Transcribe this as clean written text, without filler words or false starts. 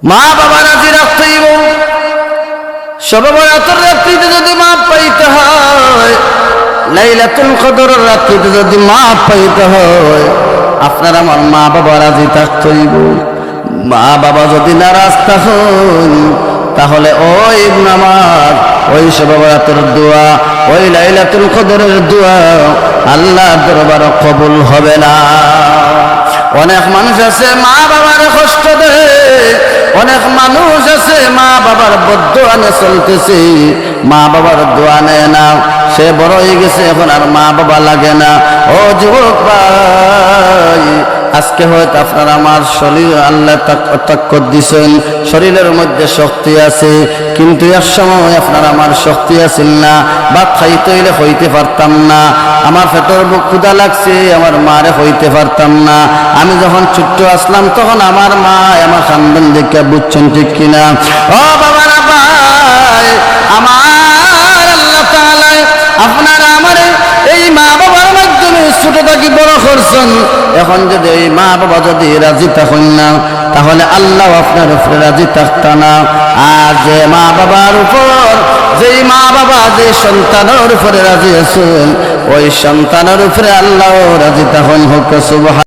মা বাবা রাজি রাখতে হইব। শবে বরাতের রাত্রিতে যদি মাপ পাইতে হয়, লাইলাতুল কদরের রাত্রিতে যদি মাপ পাইতে হয়, আপনার আমার মা বাবা রাজি থাকতে হইব। মা বাবা যদি নারাজ থাকেন, তাহলে ওই নামাজ, ওই শবে বরাতের দোয়া, ওই লাইলাতুল কদরের দোয়া আল্লাহর দরবারে কবুল হবে না। অনেক মানুষ আছে মা বাবার কষ্ট দেয়, অনেক মানুষ আছে মা বাবার বদদোয়া নিয়ে চলতেছে, মা বাবার দোয়া নেয় না। সে বড় হয়ে গেছে, এখন আর মা বাবা লাগে না। ও যুবক ভাই, আজকে হয়তো আপনার আমার শরীর আল্লাহ তাকত দিছেন, শরীরের মধ্যে শক্তি আছে, কিন্তু এক সময় আপনার আমার শক্তি আছিল না। ভাত খাইতে হইলে হইতে পারতাম না, আমার পেটের বুক ক্ষুধা লাগছে, আমার মারে হইতে পারতাম না। আমি যখন ছোট্ট আসলাম তখন আমার মা আমার খানদান দেখে, বুঝছেন ঠিক কিনা? ও বাবারা ভাই আমার, আল্লাহ তাআলা আপনার আমার এই মা বাবার মাধ্যমে ছোট থাকি বড় করছেন। এখন যদি এই মা বাবা যদি রাজি থাকেন না, তাহলে আল্লাহ আপনার উপরে রাজি থাকতা না। আর যে মা বাবার উপর, যেই মা বাবা যে সন্তানের উপরে রাজি আছেন, ওই সন্তানের উপরে আল্লাহ রাজি থাকুন। হোক সুবহান।